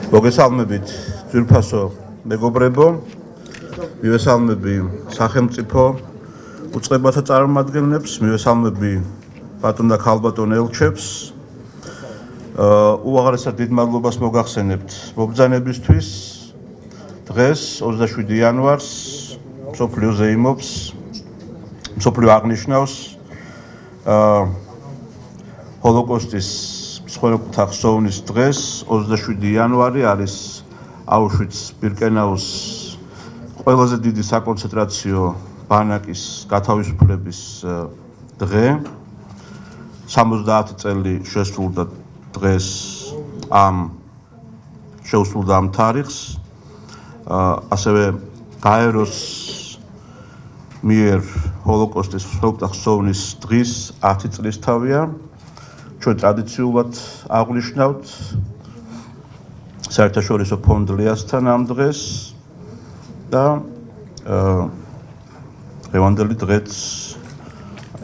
მოგესალმებით ძვირფასო მეგობრებო, მივესალმები სახელმწიფო უწყებათა წარმომადგენლებს, მივესალმები ბატონ და ქალბატონ ელჩებს. უაღრესად დიდ მადლობას მოგახსენებთ მობრძანებისთვის. დღეს 27 იანვარს მსოფლიო ზეიმობს, მსოფლიო აღნიშნავს ჰოლოკოსტის მსხვერპლთა ხსოვნის დღეს. 27 იანვარი არის აუშვიც-ბირკენაუს ყველაზე დიდი საკონცენტრაციო ბანაკის გათავისუფლების დღე. 70 წელი შესრულდა დღეს შეუსრულდა ამ თარიღს. ასევე გაეროს მიერ ჰოლოკოსტის მსხვერპლთა ხსოვნის დღის 10 წლისთავია. ჩვენ ტრადიციულად აღვნიშნავთ საერთაშორისო ფონდ ლიასთან ამ დღეს და დღევანდელი დღეც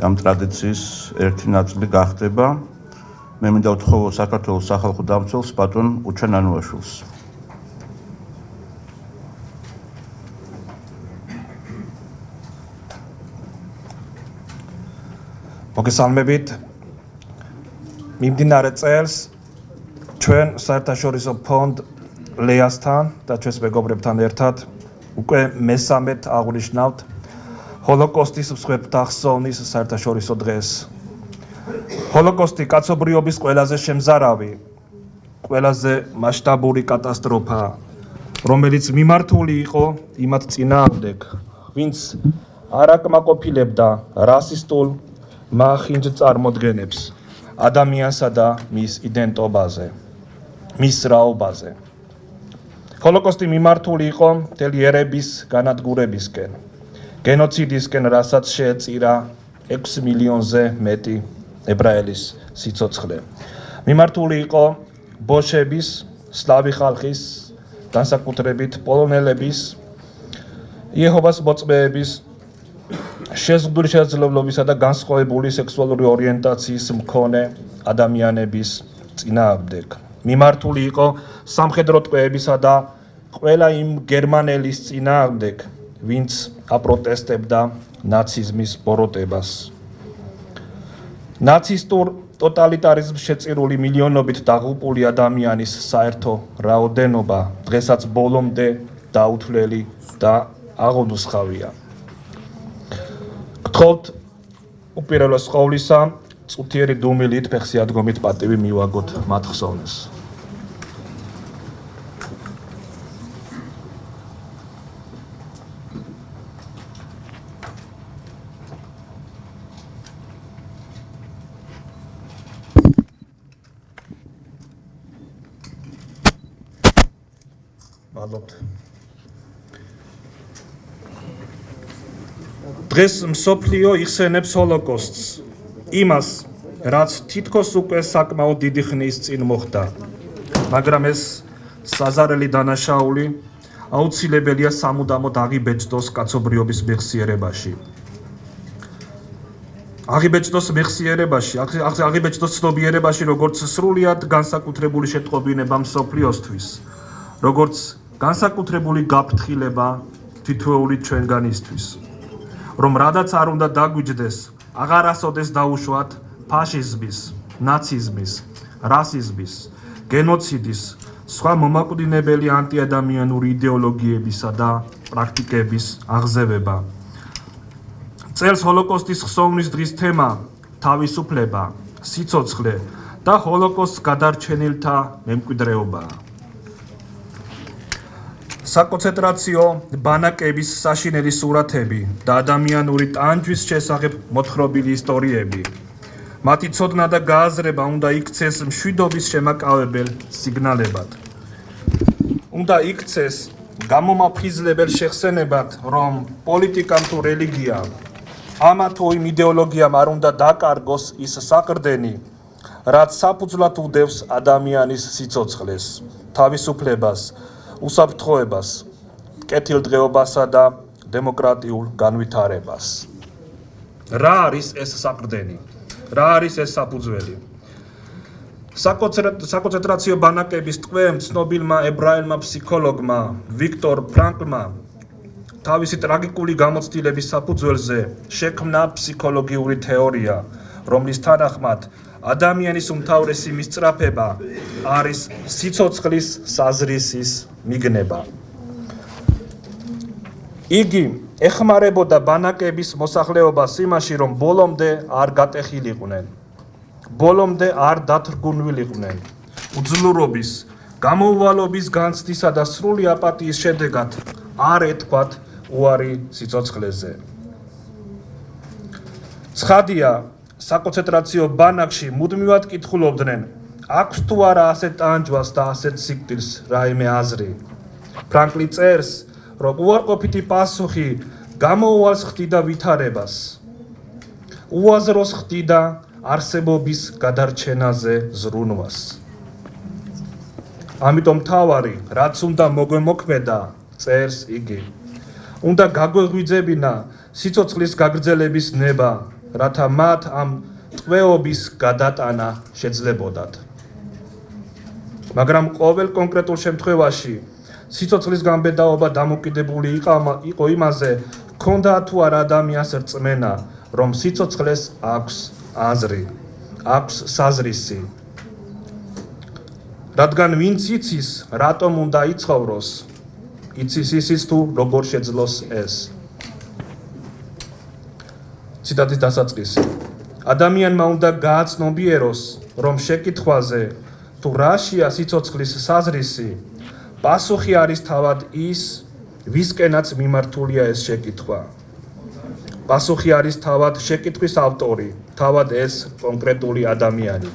ამ ტრადიციის ერთი ნაწილი გახდება. მე მინდა ვთხოვო საქართველოს სახალხო დამცველს ბატონ უჩანანუაშვილს. მოგესალმებით. მიმდინარე წელს ჩვენ საერთაშორისო ფონდ ლიასთან და ჩვენს მეგობრებთან ერთად უკვე მესამედ აღვნიშნავთ ჰოლოკოსტის მსხვერპლთა ხსოვნის საერთაშორისო დღეს. ჰოლოკოსტი კაცობრიობის ყველაზე შემზარავი, ყველაზე მასშტაბური კატასტროფაა, რომელიც მიმართული იყო იმათ წინააღმდეგ, ვინც არ აკმაყოფილებდა რასისტულ მახინჯ წარმოდგენებს ადამიანსა და მის იდენტობაზე, მის რაობაზე. ჰოლოკოსტი მიმართული იყო მთელი ერების განადგურებისკენ, გენოციდისკენ, რასაც შეეწირა 6 მილიონზე მეტი ებრაელის სიცოცხლე. მიმართული იყო ბოშების, სლავი ხალხის, განსაკუთრებით პოლონელების, იეჰოვას მოწმეების, შეზღუდული შესაძლებლობისა და განსხვავებული სექსუალური ორიენტაციის მქონე ადამიანების წინააღმდეგ. მიმართული იყო სამხედრო ტყვეებისა და ყველა იმ გერმანელის წინააღმდეგ, ვინც აპროტესტებდა ნაციზმის ბოროტებას. ნაცისტურ ტოტალიტარიზმს შეწირული მილიონობით დაღუპული ადამიანის საერთო რაოდენობა დღესაც ბოლომდე დაუთვლელი და აღონუსხავია. გთხოვთ უპირველეს ყოვლისა წუთიერი დუმილით ფეხსიადგომით პატივი მივაგოთ მათ ხსოვნეს. მადლობთ. დღეს მსოფლიო იხსენებს ჰოლოკოსტს, იმას, რაც თითქოს უკვე საკმაოდ დიდი ხნის წინ მოხდა, მაგრამ ეს საზარელი დანაშაული აუცილებელია სამუდამოდ აღიბეჭდოს კაცობრიობის მეხსიერებაში. აღიბეჭდოს ცნობიერებაში, როგორც სრულიად განსაკუთრებული შეტყობინება მსოფლიოსთვის, როგორც განსაკუთრებული გაფრთხილება თითოეული ჩვენგანისთვის, რომ რადაც არ უნდა დაგვიჯდეს, აღარასოდეს დაუშვათ ფაშიზმის, ნაციზმის, რასიზმის, გენოციდის, სხვა მომაკვდინებელი ანტიადამიანური იდეოლოგიებისა და პრაქტიკების აღზევება. წელს ჰოლოკოსტის ხსოვნის დღის თემა თავისუფლება, სიცოცხლე და ჰოლოკოსტს გადარჩენილთა მემკვიდრეობაა. საკონცენტრაციო ბანაკების საშინელი სურათები და ადამიანური ტანჯვის შესახებ მოთხრობილი ისტორიები. მათი ცოდნა და გააზრება უნდა იქცეს მშვიდობის შემაკავებელ სიგნალებად. უნდა იქცეს გამომაფხიზლებელ შეხსენებად, რომ პოლიტიკამ თუ რელიგიამ, ამა თუ იმ იდეოლოგიამ არ უნდა დაკარგოს ის საყრდენი, რაც საფუძვლად უდევს ადამიანის სიცოცხლეს, თავისუფლებას, უსაფრთხოებას, კეთილდღეობასა და დემოკრატიულ განვითარებას. რა არის ეს საყრდენი? რა არის ეს საფუძველი? საკონცენტრაციო ბანაკების ტყვეამ ცნობილმა ებრაელმა ფსიქოლოგმა ვიქტორ ფრანკლმა თავისი ტრაგიკული გამოცდილების საფუძველზე შექმნა ფსიქოლოგიური თეორია, რომლის თანახმად ადამიანის უმთავრესი მისწრაფება არის სიცოცხლის საზრისის მიგნება. იგი ეხმარებოდა ბანაკების მოსახლეობას იმაში, რომ ბოლომდე არ გატეხილიყვნენ, ბოლომდე არ დათრგუნვილიყვნენ, უძლურობის, გამოუვალობის განცდისა და სრული აპატიის შედეგად არ ეთქვათ უარი სიცოცხლეზე. ცხადია, საკონცენტრაციო ბანაკში მუდმივად კითხულობდნენ, აქვს თუ არა ასეთ ტანჯვას და ასეთ სიკვდილს რაიმე აზრი. ფრანკლი წერს, რომ უარყოფითი პასუხი გამოუვალს ხდიდა ვითარებას, უაზროს ხდიდა არსებობის გადარჩენაზე ზრუნვას. ამიტომ მთავარი, რაც უნდა მოგვემოქმედა, წერს იგი, უნდა გაგვეღვიძებინა სიცოცხლის გაგრძელების ნება, რათა მათ ამ ტყვეობის გადატანა შეძლებოდათ. მაგრამ ყოველ კონკრეტულ შემთხვევაში სიცოცხლის გამბედაობა დამოკიდებული იყო იმაზე, ჰქონდა თუ არა ადამიანს რწმენა, რომ სიცოცხლეს აქვს აზრი, აქვს საზრისი. რადგან ვინც იცის, რატომ უნდა იცხოვროს, იცის ისიც თუ როგორ შეძლოს ეს. ციტატის დასაწყისი. ადამიანმა უნდა გააცნობიეროს, რომ შეკითხვაზე თუ რაშია სიცოცხლის საზრისი, პასუხი არის თავად ის, ვისკენაც მიმართულია ეს შეკითხვა. პასუხი არის თავად შეკითხვის ავტორი, თავად ეს კონკრეტული ადამიანი.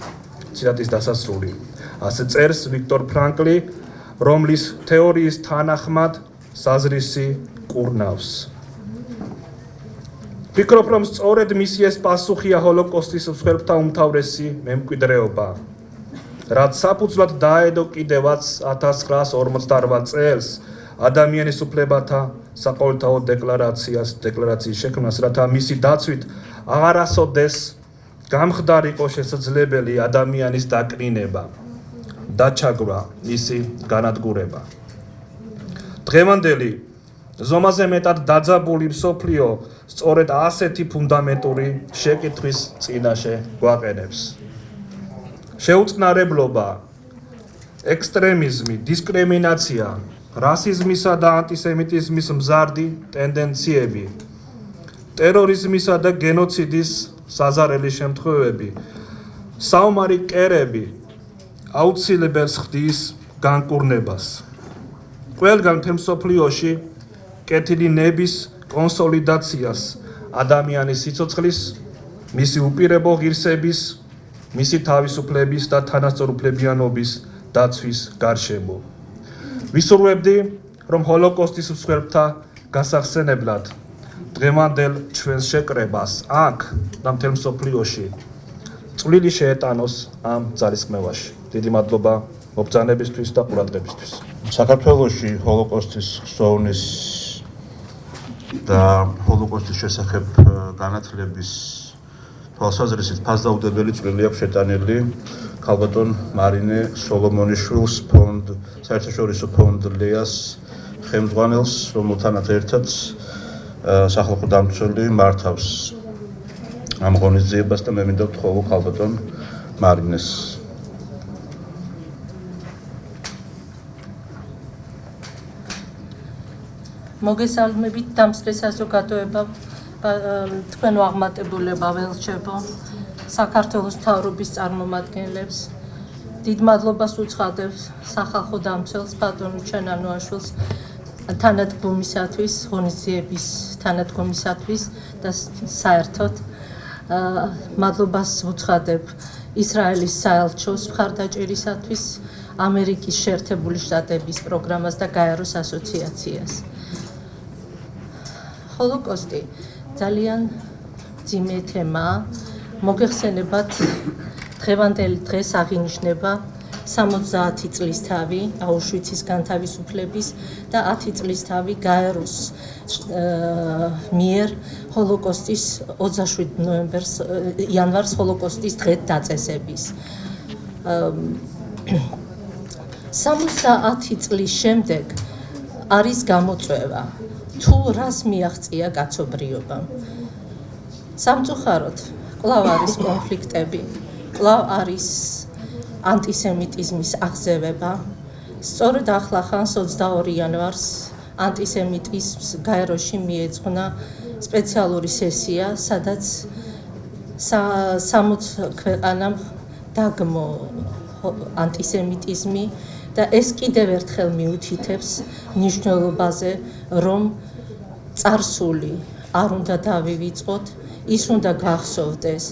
ციტატის დასასრული. ასე წერს ვიქტორ ფრანკლი, რომლის თეორიის თანახმად საზრისი კურნავს. ვფიქრობ, რომ სწორედ მისი ეს პასუხია ჰოლოკოსტის მსხვერპლთა უმთავრესი მემკვიდრეობა, რაც საფუძვლად დაედო კიდევაც 1948 წელს ადამიანის უფლებათა საყოველთაო დეკლარაციის შექმნას, რათა მისი დაცვით აღარასოდეს გამხდარიყო შესაძლებელი ადამიანის დაკნინება, დაჩაგვრა, მისი განადგურება. დღევანდელი ზომაზე მეტად დაძაბული მსოფლიო სწორედ ასეთი ფუნდამენტური შეკითხვის წინაშე გვაყენებს. შეუწყნარებლობა, ექსტრემიზმი, დისკრიმინაცია, რასიზმისა და ანტისემიტიზმის მზარდი ტენდენციები, ტერორიზმისა და გენოციდის საზარელი შემთხვევები, საომარი კერები აუცილებელს ხდის განკურნებას. ყველგან მთელ მსოფლიოში კეთილი ნების კონსოლიდაციას ადამიანის სიცოცხლის, მისი უპირობო ღირსების, მისი თავისუფლების და თანასწორუფლებიანობის დაცვის გარშემო. ვისურვებდი, რომ ჰოლოკოსტის მსხვერპლთა გასახსენებლად დღევანდელ ჩვენს შეკრებას აქ და მთელ მსოფლიოში წვლილი შეეტანოს ამ ძალისხმევაში. დიდი მადლობა მობრძანებისთვის და ყურადღებისთვის. საქართველოში ჰოლოკოსტის ხსოვნის და ჰოლოკოსტის შესახებ განათლების თვალსაზრისით ფასდაუდებელი წვლილი აქვს შეტანილი ქალბატონ მარინე სოლომონიშვილს საერთაშორისო ფონდ ლეას ხელმძღვანელს, რომელთანაც ერთად სახალხო დამცველი მართავს ამ ღონისძიებას და მე მინდა ვთხოვო ქალბატონ მარინეს. მოგესალმებით დამცველი საზოგადოება, თქვენო აღმატებულება ველჩებო, საქართველოს მთავრობის წარმომადგენლებს, დიდ მადლობას უცხადებს სახალხო დამცველს ბატონ ჩენანოაშვილს თანადგომისათვის, ღონისძიების თანადგომისათვის და საერთოდ მადლობას უცხადებ ისრაელის საელჩოს მხარდაჭერისათვის, ამერიკის შეერთებული შტატების პროგრამას და გაეროს ასოციაციას. ჰოლოკოსტი ძალიან ძიმე თემაა. მოგეხსენებათ, დღევანდელი დღეს აღინიშნება 70 წლის თავი აუშვიცის განთავისუფლების და 10 წლის თავი გაეროს მიერ ჰოლოკოსტის 27 იანვარს ჰოლოკოსტის დღედ დაწესების. 70 წლის შემდეგ არის გამოწვევა თუ რას მიაღწია კაცობრიობამ. სამწუხაროდ კვლავ არის კონფლიქტები, კვლავ არის ანტისემიტიზმის აღზევება. სწორედ ახლახანს 22 იანვარს ანტისემიტიზმს გაეროში მიეძღვნა სპეციალური სესია, სადაც 60 ქვეყანამ დაგმო ანტისემიტიზმი და ეს კიდევ ერთხელ მიუთითებს მნიშვნელობაზე, რომ წარსული არ უნდა დავივიწყოთ, ის უნდა გახსოვდეს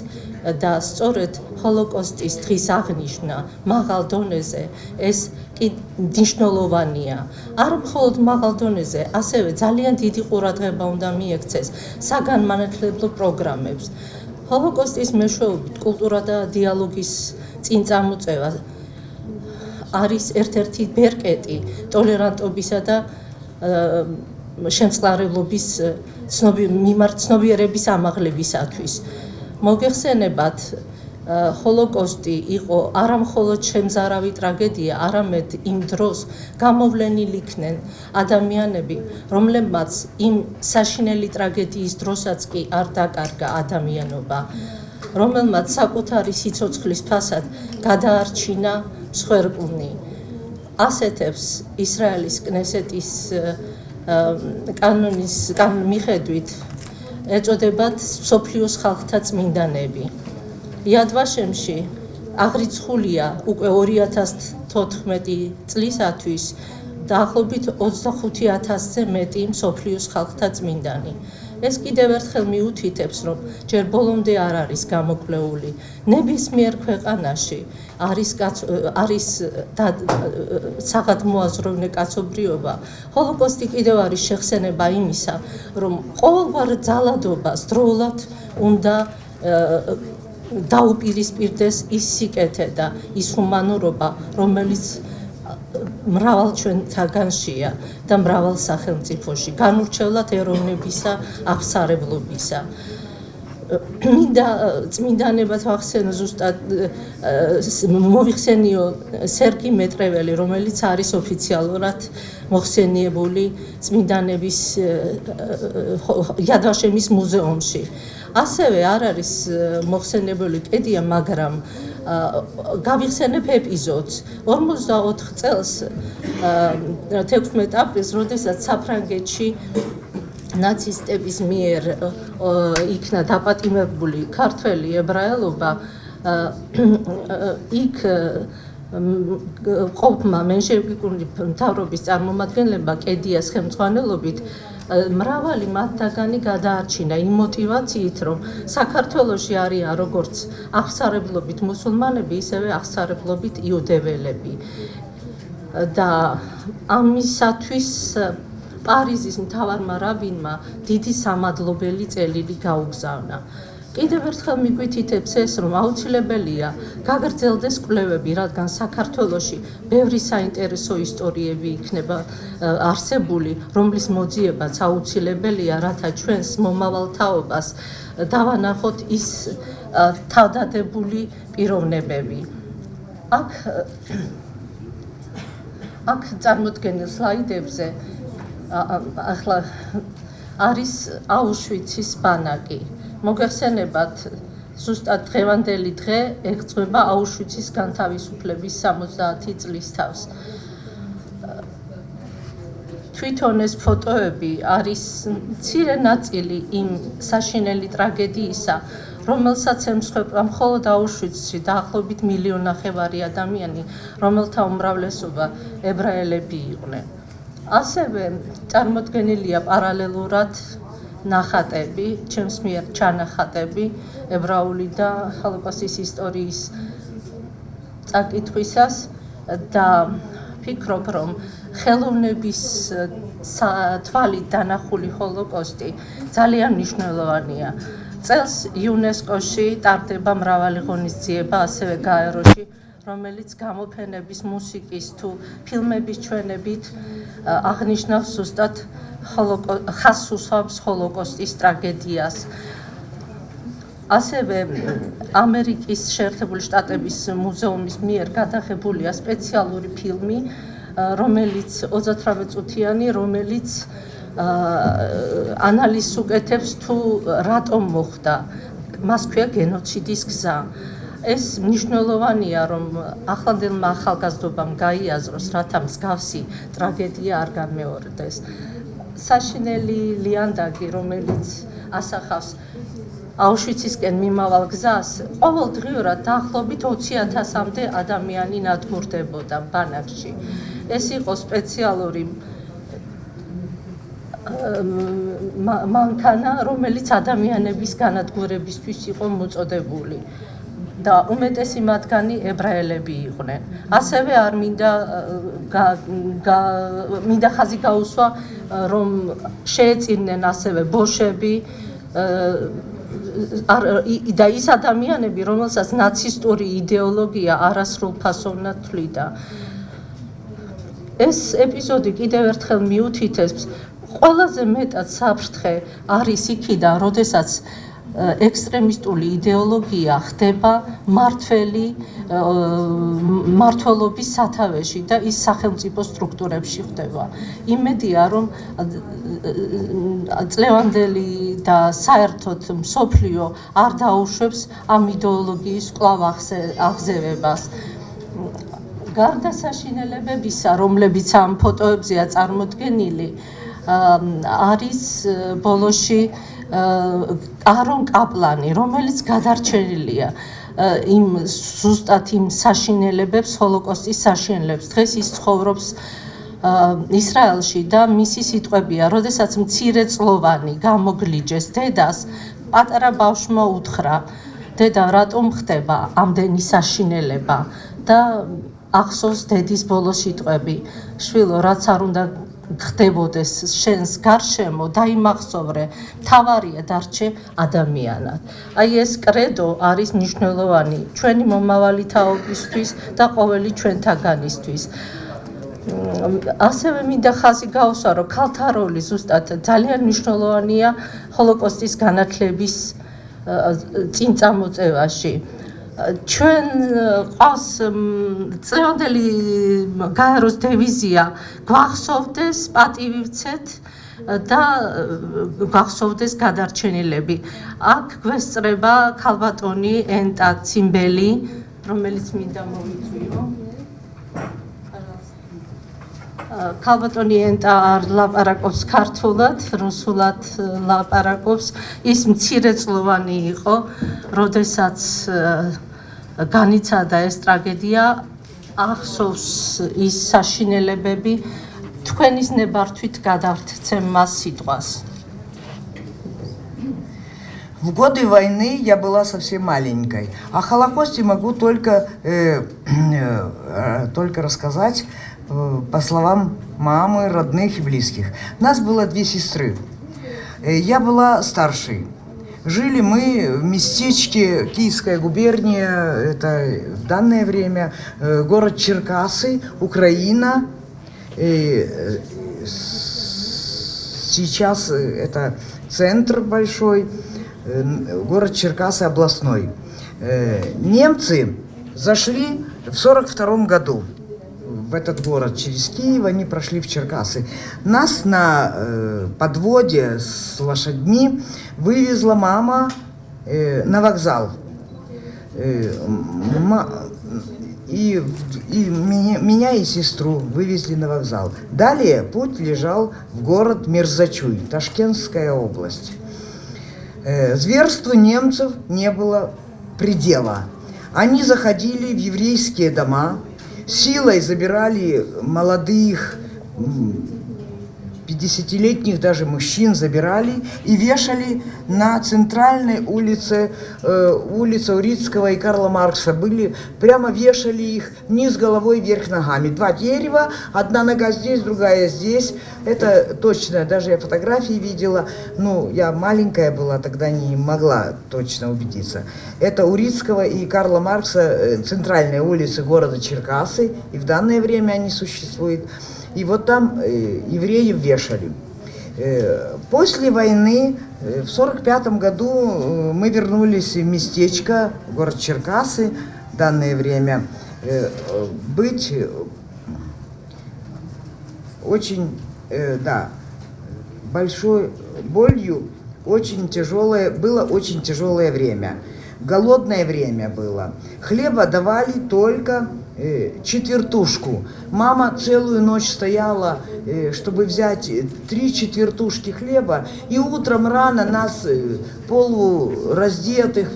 და სწორედ ჰოლოკოსტის დღის აღნიშვნა მაღალ დონეზე ეს მნიშვნელოვანია. არ მხოლოდ მაღალ დონეზე, ასევე ძალიან დიდი ყურადღება უნდა მიექცეს საგანმანათლებლო პროგრამებს. ჰოლოკოსტის მეშვეობით კულტურა და დიალოგის წინ წამოწევა არის ერთ-ერთი ბერკეტი ტოლერანტობისა და შემწყნარებლობის ცნობიერების ამაღლებისათვის. მოგეხსენებათ, ჰოლოკოსტი იყო არა მხოლოდ შემზარავი ტრაგედია, არამედ იმ დროს გამოვლენილ იქნენ ადამიანები, რომლებმაც იმ საშინელი ტრაგედიის დროსაც კი არ დაკარგა ადამიანობა, რომელმაც საკუთარი სიცოცხლის ფასად გადაარჩინა მსხვერპლნი. ასეთებს ისრაელის კნესეთის კანონის მიხედვით ეწოდებათ მსოფლიოს ხალხთა წმინდანები. იად ვაშემში აღრიცხულია უკვე 2014 წლისათვის დაახლოებით 25,000-ზე მეტი მსოფლიოს ხალხთა წმინდანი. ეს კიდევ ერთხელ მიუთითებს, რომ ჯერ ბოლომდე არ არის გამოკვლეული. ნებისმიერ ქვეყანაში არის საღადმოაზროვნე კაცობრიობა. ჰოლოკოსტი კიდევ არის შეხსენება იმისა, რომ ყოველგვარ ძალადობას დროულად უნდა დაუპირისპირდეს ის სიკეთე და ის ჰუმანურობა, რომელიც მრავალ ჩვენთაგანშია და მრავალ სახელმწიფოში, განურჩევლად ეროვნებისა, აღსარებლობისა. წმინდანებად ვახსენო ზუსტად მოვიხსენიო სერგი მეტრეველი, რომელიც არის ოფიციალურად მოხსენიებული წმინდანების იად ვაშემის მუზეუმში. ასევე არ არის მოხსენებული პედია, მაგრამ გავიხსენებ ეპიზოდს 44 წელს 16 აპრილს, როდესაც საფრანგეთში ნაცისტების მიერ იქნა დაპატიმრებული ქართველი ებრაელობა, იქ ყოფმა მენშევიკური მთავრობის წარმომადგენლებმა კედიას ხელმძღვანელობით მრავალი მათგანი გადაარჩინა იმ მოტივაციით, რომ საქართველოში არიან როგორც აღსარებლობით მუსულმანები, ისევე აღსარებლობით იუდეველები. და ამისათვის პარიზის მთავარმა რაბინმა დიდი სამადლობელი წელილი გაუგზავნა. კიდევ ერთხელ მიგვითითებს ეს, რომ აუცილებელია გაგრძელდეს კვლევები, რადგან საქართველოში ბევრი საინტერესო ისტორიები იქნება არსებული, რომლის მოძიებაც აუცილებელია, რათა ჩვენს მომავალ თაობას დავანახოთ ის თავდადებული პიროვნებები. აქ წარმოდგენილ სლაიდებზე ახლა არის აუშვიცის ბანაკი. მოგეხსენებათ, ზუსტად დღევანდელი დღე ეგწვება აუშვიცის განთავისუფლების 70 წლის თავს. თვითონ ეს ფოტოები არის მცირე ნაწილი იმ საშინელი ტრაგედიისა, რომელსაც ემსხვერპლა მხოლოდ აუშვიცში დაახლოებით 1,5 მილიონი ადამიანი, რომელთა უმრავლესობა ებრაელები იყვნენ. ასევე წარმოდგენილია პარალელურად ნახატები, ჩემს მიერ ჩანახატები ებრაული და ჰოლოკოსტის ისტორიის წაკითხვისას და ფიქრობ, რომ ხელოვნების თვალით დანახული ჰოლოკოსტი ძალიან მნიშვნელოვანია. წელს იუნესკოში ტარდება მრავალი ღონისძიება, ასევე გაეროში, რომელიც გამოფენების, მუსიკის თუ ფილმების ჩვენებით აღნიშნავს ზუსტად ხაზს უსვამს ჰოლოკოსტის ტრაგედიას. ასევე ამერიკის შეერთებული შტატების მუზეუმის მიერ გადაღებულია სპეციალური ფილმი, რომელიც 38 წუთიანი, რომელიც ანალიზს უკეთებს თუ რატომ მოხდა, მას ქვია გენოციდის გზა. ეს მნიშვნელოვანია, რომ ახლანდელმა ახალგაზრდობამ გაიაზროს, რათა მსგავსი ტრაგედია არ განმეორდეს. საშინელი ლიანდაგი, რომელიც ასახავს აუშვიცისკენ მიმავალ გზას, ყოველდღიურად დაახლოებით 20,000-მდე ადამიანი ნადგურდებოდა ბანაკში. ეს იყო სპეციალური მანქანა, რომელიც ადამიანების განადგურებისთვის იყო მოწოდებული და უმეტესი მათგანი ებრაელები იყვნენ. ასევე არ მინდა ხაზი გაუსვა, რომ შეეწირნენ ასევე ბოშები და ის ადამიანები, რომელსაც ნაცისტური იდეოლოგია არასრულფასოვნად თვლიდა. ეს ეპიზოდი კიდევ ერთხელ მიუთითებს, ყველაზე მეტად საფრთხე არის იქიდან, როდესაც ექსტრემისტული იდეოლოგია ხდება მმართველობის სათავეში და ის სახელმწიფო სტრუქტურებში ხდება. იმედია, რომ წლევანდელი და საერთოდ მსოფლიო არ დაუშვებს ამ იდეოლოგიის კვლავ აღზევებას. გარდა საშინელებებისა, რომლებიც ამ ფოტოებზეა წარმოდგენილი, არის ბოლოში არონ კაპლანი, რომელიც გადარჩენილია ზუსტად იმ საშინელებებს, ჰოლოკოსტის საშინელებებს. დღეს ის ცხოვრობს ისრაელში და მისი სიტყვებია, როდესაც მცირეწლოვანი გამოგლიჯეს დედას, პატარა ბავშვმა უთხრა, დედა, რატომ ხდება ამდენი საშინელება და ახსოვს დედის ბოლო სიტყვები, შვილო, რაც არ უნდა ხდებოდეს შენს გარშემო, დაიმახსოვრე, მთავარია დარჩე ადამიანად. აი ეს კრედო არის მნიშვნელოვანი ჩვენი მომავალი თაობისთვის და ყოველი ჩვენთაგანისთვის. ასევე მინდა ხაზი გაუსვა, რომ ქალთა როლი ზუსტად ძალიან მნიშვნელოვანია ჰოლოკოსტის განათლების წინ წამოწევაში. ჩვენ ყავს წლევანდელი გაეროს დევიზია გვახსოვდეს, პატივი ვცეთ და გვახსოვდეს გადარჩენილები. აქ გვესწრება ქალბატონი ენტა ციმბელი, რომელიც მინდა მოვიწვიო. ქალბატონი ენტა არ ლაპარაკობს ქართულად, რუსულად ლაპარაკობს. ის მცირეწლოვანი იყო, როდესაც განიცადა ეს ტრაგედია, ახსოვს ის საშინელებები, თქვენის ნებართვით გადავცემ მას ситуас. В годы войны я была совсем маленькой. О Холокосте могу только рассказать по словам мамы, родных и близких. Нас было 2 сестры. Я была старшей. Жили мы в местечке, Киевская губерния, это в данное время город Черкассы, Украина. Сейчас это центр большой, город Черкассы областной. Немцы зашли в 1942 году в этот город через Киев, они прошли в Черкассы. Нас на подводе с лошадьми вывезла мама на вокзал. И меня и сестру вывезли на вокзал. Далее путь лежал в город Мирзачуй, Ташкентская область. Зверству немцев не было предела. Они заходили в еврейские дома, силой забирали молодых, 50-летних даже мужчин забирали и вешали на центральной улице, улица Урицкого и Карла Маркса. Прямо вешали их вниз головой, вверх ногами. 2 дерева, одна нога здесь, другая здесь. Это точно, даже я фотографии видела. Ну, я маленькая была, тогда не могла точно убедиться. Это Урицкого и Карла Маркса, центральные улицы города Черкассы. И в данное время они существуют. И вот там евреев вешали. После войны, в 1945 году, мы вернулись в местечко, город Черкассы, в данное время, быть очень, большой болью, очень тяжелое, было очень тяжелое время. Голодное время было. Хлеба давали только четвертушку. Мама целую ночь стояла, чтобы взять 3 четвертушки хлеба, и утром рано нас, полураздетых,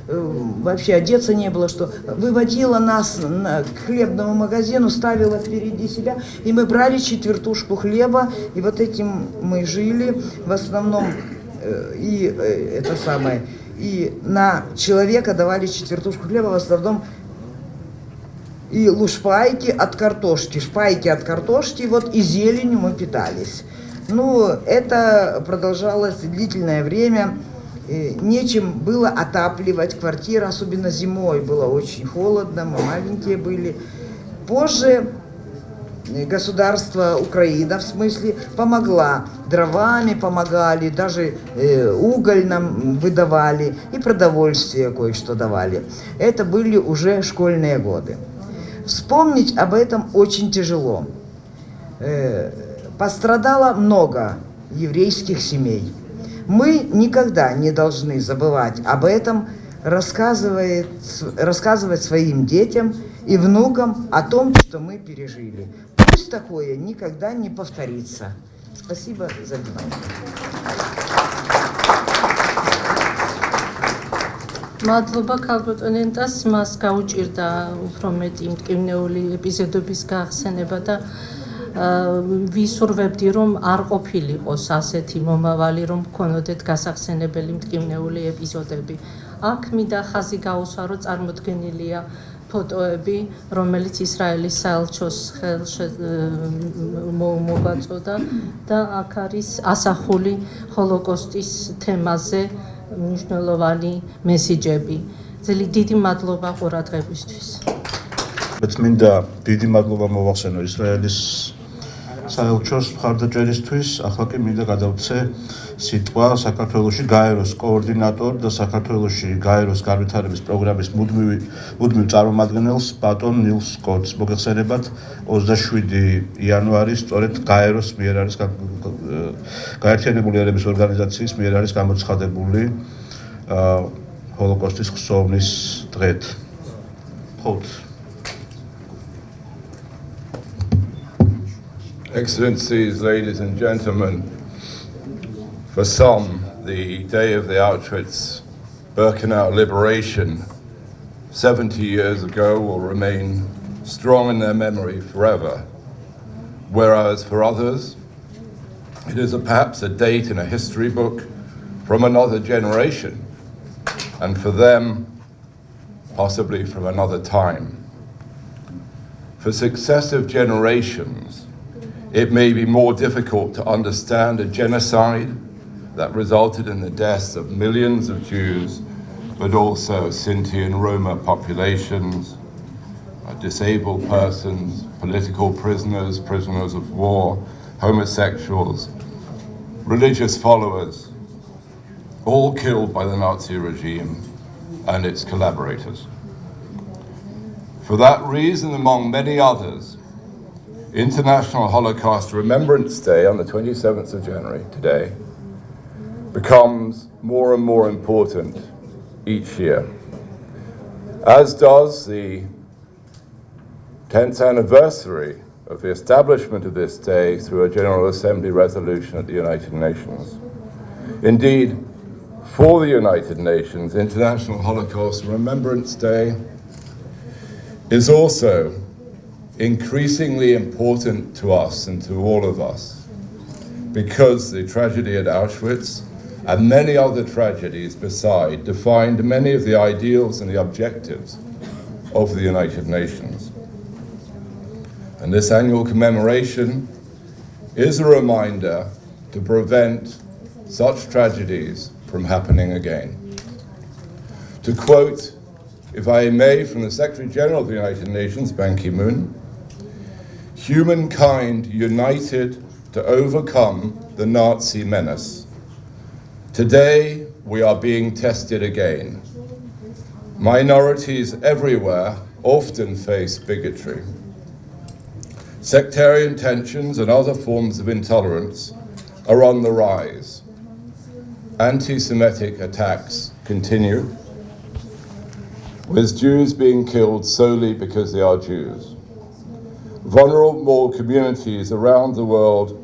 вообще одеться не было, что выводила нас к хлебному магазину, ставила впереди себя, и мы брали четвертушку хлеба, и вот этим мы жили в основном, и на человека давали четвертушку хлеба, в основном и лушпайки от картошки, шпайки от картошки, вот и зеленью мы питались. Это продолжалось длительное время, нечем было отапливать квартиру, особенно зимой было очень холодно, мы маленькие были. Позже государство Украина, в смысле, помогла, дровами помогали, даже уголь нам выдавали и продовольствие кое-что давали. Это были уже школьные годы. Вспомнить об этом очень тяжело. Пострадало много еврейских семей. Мы никогда не должны забывать об этом, рассказывать своим детям и внукам о том, что мы пережили. Пусть такое никогда не повторится. Спасибо за внимание. მადლობა ქალბატონენტას, მას გაუჭირდა უფრო მეტი მტკივნეული ეპიზოდების გახსენება და ვისურვებდი, რომ არ ყოფილიყოს ასეთი მომავალი, რომ გქონოდეთ გასახსენებელი მტკივნეული ეპიზოდები. აქ მინდა ხაზი გაუსვა, რომ წარმოდგენილია ფოტოები, რომელიც ისრაელის საელჩოს ხელში მოგვაწოდა და აქ არის ასახული ჰოლოკოსტის თემაზე მნიშვნელოვანი მესიჯები. დიდი მადლობა ყურადღებისთვის. მინდა დიდი მადლობა მოვახსენო ისრაელის საელჩოს მხარდაჭერისთვის. ახლა კი მინდა გადავცე სიტყვა საქართველოში გაეროს კოორდინატორ და საქართველოში გაეროს განვითარების პროგრამის მუდმივ წარმომადგენელს ბატონ ნილს სკოტს. მოგეხსენებათ 27 იანვარი სწორედ გაეროს მიერ არის გაერთიანებული ერების ორგანიზაციის მიერ არის გამოცხადებული ჰოლოკოსტის ხსოვნის დღედ. Excellencies, ladies and gentlemen, for some, the day of the Auschwitz-Birkenau liberation 70 years ago will remain strong in their memory forever, whereas for others, it is perhaps a date in a history book from another generation, and for them, possibly from another time. For successive generations, it may be more difficult to understand a genocide that resulted in the deaths of millions of Jews, but also Sinti and Roma populations, disabled persons, political prisoners, prisoners of war, homosexuals, religious followers, all killed by the Nazi regime and its collaborators. For that reason, among many others, International Holocaust Remembrance Day on the 27th of January, today, becomes more and more important each year, as does the 10th anniversary of the establishment of this day through a General Assembly resolution at the United Nations. Indeed, for the United Nations, International Holocaust Remembrance Day is also increasingly important to us and to all of us, because the tragedy at Auschwitz and many other tragedies beside defined many of the ideals and the objectives of the United Nations. And this annual commemoration is a reminder to prevent such tragedies from happening again. To quote, if I may, from the Secretary General of the United Nations, Ban Ki-moon, "Humankind united to overcome the Nazi menace. Today, we are being tested again. Minorities everywhere often face bigotry. Sectarian tensions and other forms of intolerance are on the rise. Anti-Semitic attacks continue, with Jews being killed solely because they are Jews. Vulnerable communities around the world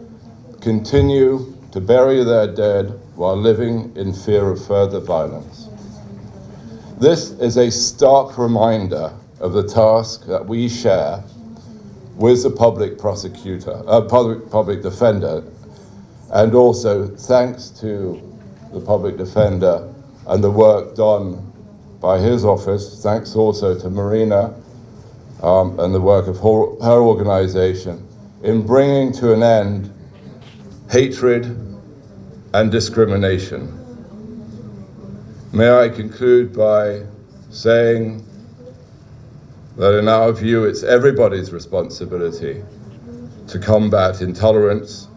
continue to bury their dead while living in fear of further violence. This is a stark reminder of the task that we share with the public defender, and also thanks to the public defender and the work done by his office, thanks also to Marina and the work of her organization in bringing to an end hatred and discrimination. May I conclude by saying that in our view it's everybody's responsibility to combat intolerance,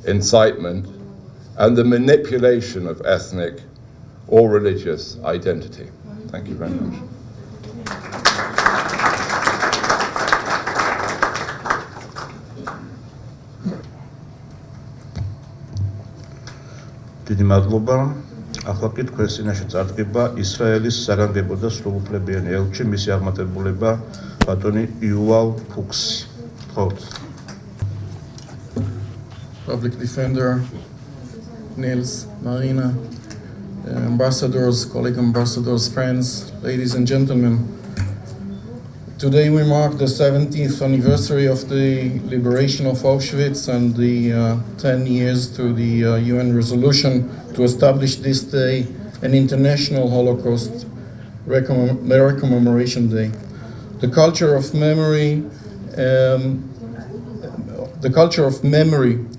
incitement, and the manipulation of ethnic or religious identity. Thank you very much. დიდი მადლობა. ახლა კი თქვენ წინაშე წარდგება ისრაელის საგანგებო და სრულუფლებიანი ელჩი, მისი აღმატებულება ბატონი იუვალ ფუქსი. გთხოვთ. Public Defender, Nils, Marina, ambassadors, colleague ambassadors, friends, ladies and gentlemen. Today we mark the 70th anniversary of the liberation of Auschwitz and the 10 years to the UN resolution to establish this day an international Holocaust commemoration day. The culture of memory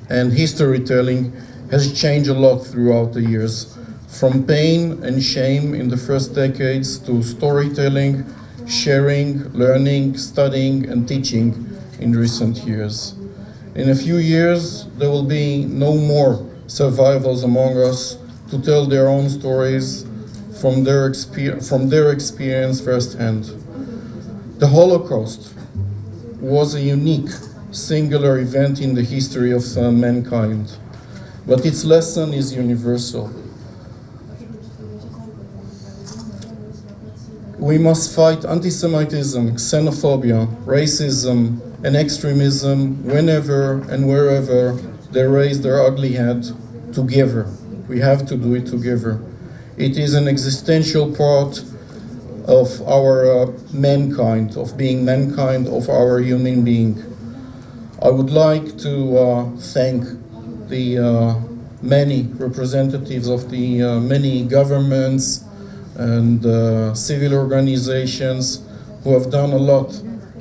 and history telling has changed a lot throughout the years, from pain and shame in the first decades to storytelling, sharing, learning, studying, and teaching in recent years. In a few years, there will be no more survivors among us to tell their own stories from their experience firsthand. The Holocaust was a unique, singular event in the history of mankind, but its lesson is universal. We must fight anti-Semitism, xenophobia, racism, and extremism whenever and wherever they raise their ugly head together. We have to do it together. It is an existential part of our mankind, of being mankind, of our human being. I would like to thank the many representatives of the many governments and civil organizations who have done a lot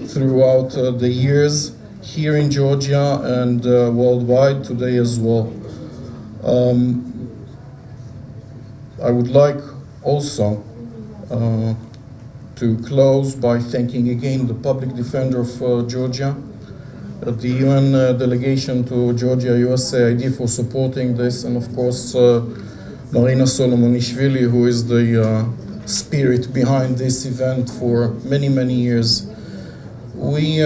throughout the years here in Georgia and worldwide today as well. I would like also to close by thanking again the Public Defender of Georgia, the UN delegation to Georgia, USAID for supporting this, and of course Marina Solomonishvili, who is the spirit behind this event for many, many years. We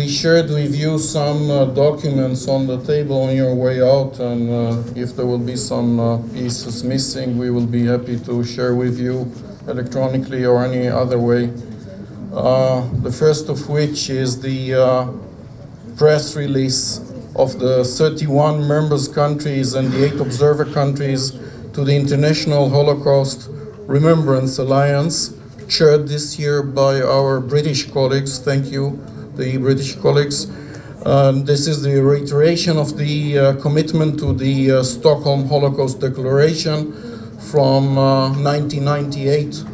shared with you some documents on the table on your way out, and if there will be some pieces missing, we will be happy to share with you electronically or any other way. The first of which is the press release of the 31 members countries and the 8 observer countries to the International Holocaust Remembrance Alliance, chaired this year by our British colleagues. Thank you, the British colleagues. This is the reiteration of the commitment to the Stockholm Holocaust Declaration from 1998,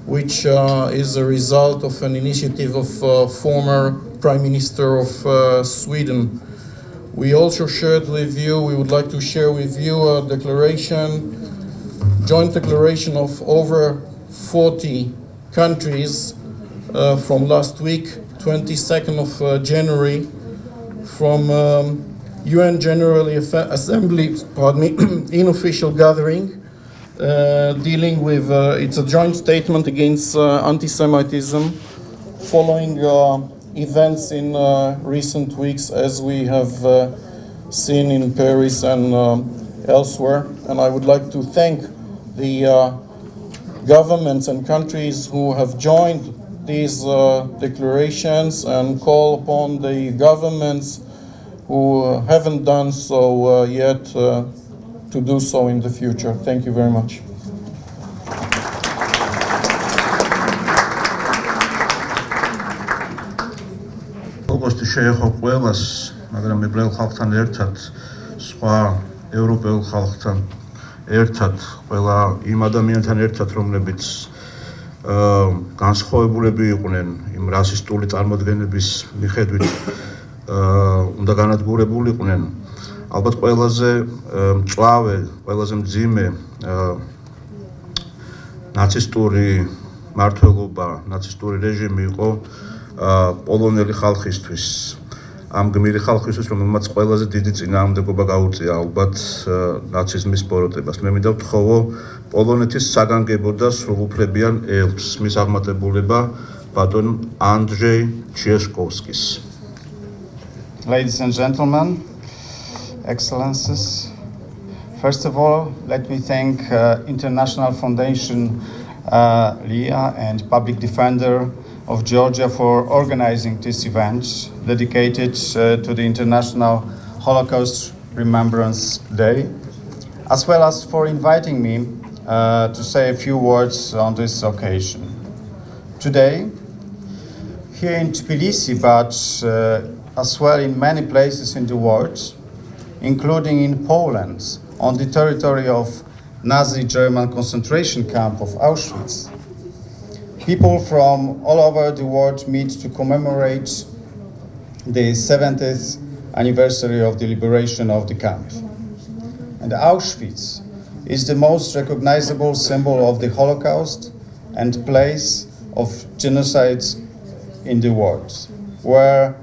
which is a result of an initiative of former Prime Minister of Sweden. We also shared with you, we would like to share with you a declaration, joint declaration of over 40 countries from last week, 22nd of January, from UN General Assembly, unofficial gathering dealing with, it's a joint statement against anti-Semitism following events in recent weeks as we have seen in Paris and elsewhere. And I would like to thank the governments and countries who have joined these declarations and call upon the governments who haven't done so yet to do so in the future. Thank you very much. ჰოლოკოსტი შეეხო ყველას, მაგრამ ებრაელ ხალხთან ერთად, სხვა ევროპელ ხალხთან ერთად, ყველა იმ ადამიანთან ერთად, რომლებიც განსხვავებულები იყვნენ იმ რასისტული წარმოდგენების მიხედვით, უნდა განადგურებულიყვნენ. ალბათ ყველაზე მწვავე, ყველაზე მძიმე ნაცისტური მმართველობა, ნაცისტური რეჟიმი იყო პოლონელი ხალხისთვის. ამ გმირი ხალხისთვის, რომელმაც ყველაზე დიდი წინააღმდეგობა გაუწია ალბათ ნაციზმის ბოროტებას. მე მინდა ვთხოვო პოლონეთის საგანგებო და სრულუფლებიან ელჩს, მის აღმატებულება ბატონ ანდრეი ჩიესკოვსკის. Ladies and gentlemen, Excellencies, first of all, let me thank International Foundation LIA and Public Defender of Georgia for organizing this event dedicated to the International Holocaust Remembrance Day, as well as for inviting me to say a few words on this occasion. Today, here in Tbilisi, but as well in many places in the world, including in Poland, on the territory of Nazi German concentration camp of Auschwitz, people from all over the world meet to commemorate the 70th anniversary of the liberation of the camp. And Auschwitz is the most recognizable symbol of the Holocaust and place of genocide in the world, where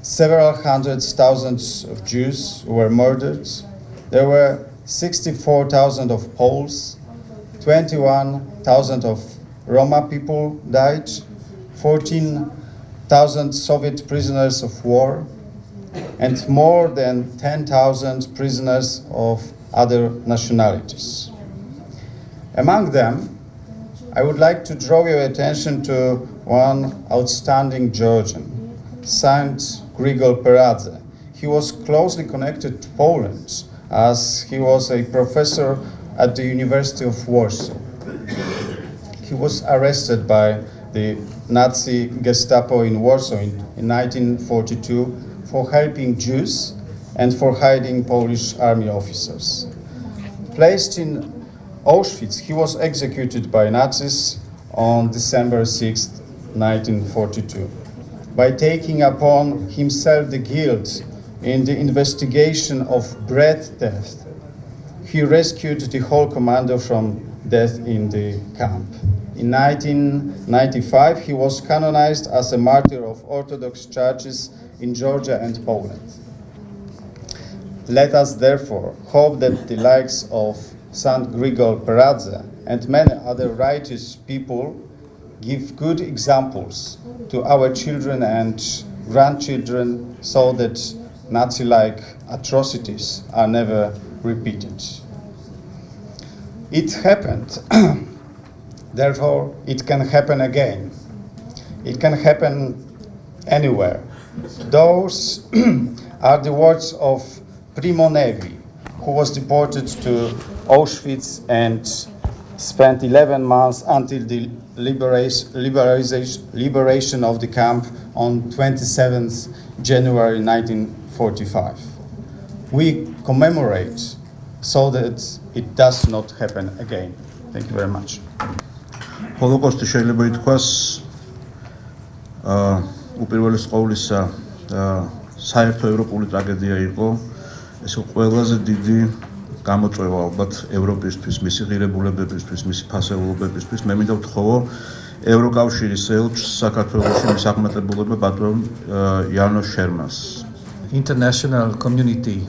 several hundred thousands of Jews were murdered. There were 64,000 of Poles, 21,000 of Roma people died, 14,000 Soviet prisoners of war, and more than 10,000 prisoners of other nationalities. Among them, I would like to draw your attention to one outstanding Georgian, Saint Grigol Peradze. He was closely connected to Poland as he was a professor at the University of Warsaw. He was arrested by the Nazi Gestapo in Warsaw in 1942 for helping Jews and for hiding Polish army officers. Placed in Auschwitz, he was executed by Nazis on December 6, 1942. By taking upon himself the guilt in the investigation of bread theft, he rescued the whole commando from death in the camp. In 1995, he was canonized as a martyr of Orthodox churches in Georgia and Poland. Let us therefore hope that the likes of Saint Grigol Peradze and many other righteous people give good examples to our children and grandchildren so that Nazi-like atrocities are never repeated. It happened, therefore it can happen again. It can happen anywhere. Those are the words of Primo Levi, who was deported to Auschwitz and spent 11 months until the liberation of the camp on 27th January 1945. We commemorate so that it does not happen again. Thank you very much. ჰოლოკოსტი შეიძლება ითქვას უპირველეს ყოვლისა საერთო ევროპული ტრაგედია იყო. ეს ყველაზე დიდი გამოწვევა ალბათ ევროპისთვის, მისი ღირებულებებისთვის, მისი ფასეულობებისთვის. მე მინდა ვთხოვო ევროკავშირის ელჩს საქართველოში მისაღმრთებულება ბატონ იანოს შერმანს. International community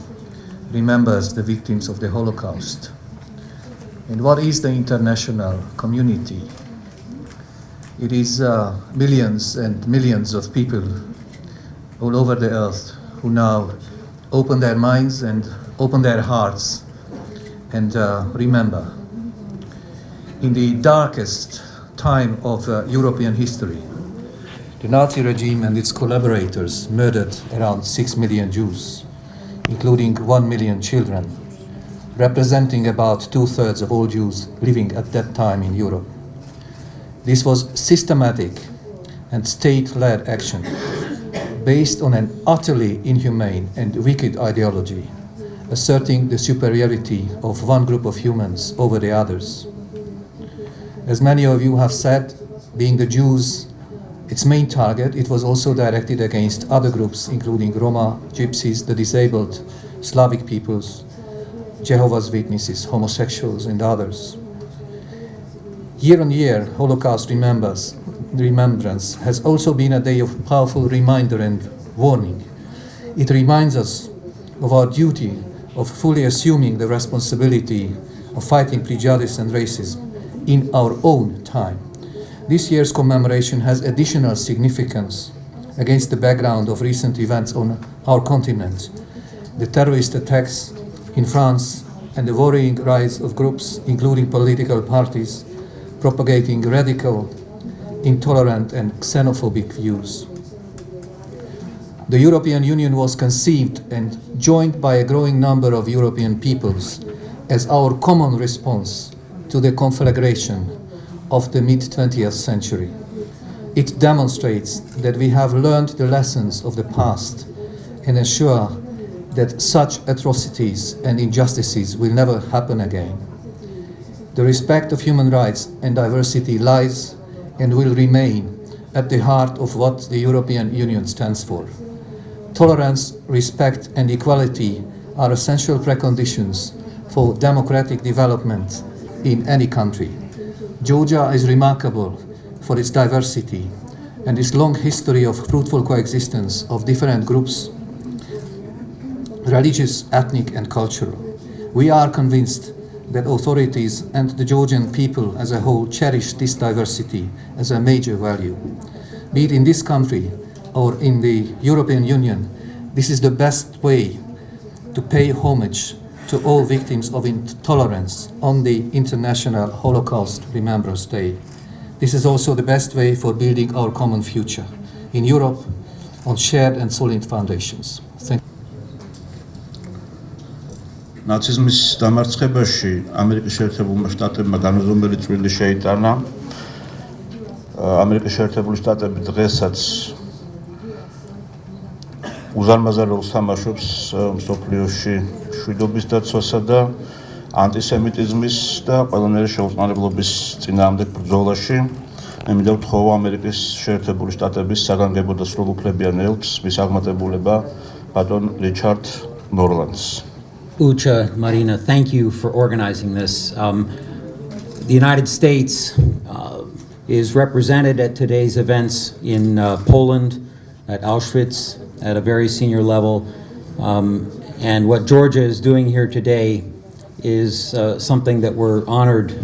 remembers the victims of the Holocaust. And what is the international community? It is millions and millions of people all over the earth who now open their minds and open their hearts and remember. In the darkest time of European history, the Nazi regime and its collaborators murdered around 6 million Jews, including 1 million children, representing about 2/3 of all Jews living at that time in Europe. This was systematic and state-led action based on an utterly inhumane and wicked ideology, asserting the superiority of one group of humans over the others. As many of you have said, being the Jews its main target, it was also directed against other groups, including Roma, Gypsies, the disabled, Slavic peoples, Jehovah's Witnesses, homosexuals, and others. Year on year, Holocaust remembrance has also been a day of powerful reminder and warning. It reminds us of our duty of fully assuming the responsibility of fighting prejudice and racism in our own time. This year's commemoration has additional significance against the background of recent events on our continent, the terrorist attacks in France and the worrying rise of groups, including political parties, propagating radical, intolerant and xenophobic views. The European Union was conceived and joined by a growing number of European peoples as our common response to the conflagration of the mid-20th century. It demonstrates that we have learned the lessons of the past and ensure that such atrocities and injustices will never happen again. The respect of human rights and diversity lies and will remain at the heart of what the European Union stands for. Tolerance, respect and equality are essential preconditions for democratic development in any country. Georgia is remarkable for its diversity and its long history of fruitful coexistence of different groups, religious, ethnic and cultural. We are convinced that authorities and the Georgian people as a whole cherish this diversity as a major value. Be it in this country or in the European Union, this is the best way to pay homage to all victims of intolerance on the International Holocaust Remembrance Day. This is also the best way for building our common future in Europe on shared and solid foundations. Thank you. ნაციზმის დამარცხებაში ამერიკის შეერთებულმა შტატებმა განუზომელი წვლილი შეიტანა. ამერიკის შეერთებული შტატები დღესაც უზარმაზარ როლს თამაშობს მსოფლიოში მშვიდობის დაცვასა და ანტისემიტიზმის და ყველანაირი შეუწყნარებლობის წინააღმდეგ ბრძოლაში. მე მინდა ვთხოვო ამერიკის შეერთებული შტატების საგანგებო და სრულუფლებიან ელჩს მისაღმრთებულება ბატონ რიჩარდ მორლანდს. Ucha, Marina, thank you for organizing this. The United States is represented at today's events in Poland, at Auschwitz, at a very senior level. And what Georgia is doing here today is something that we're honored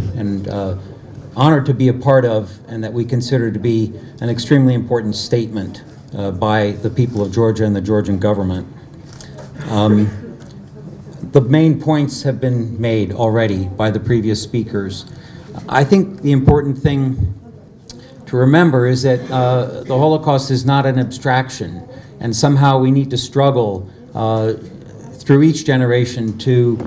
to be a part of, and that we consider to be an extremely important statement by the people of Georgia and the Georgian government. The main points have been made already by the previous speakers. I think the important thing to remember is that the Holocaust is not an abstraction, and somehow we need to struggle through each generation to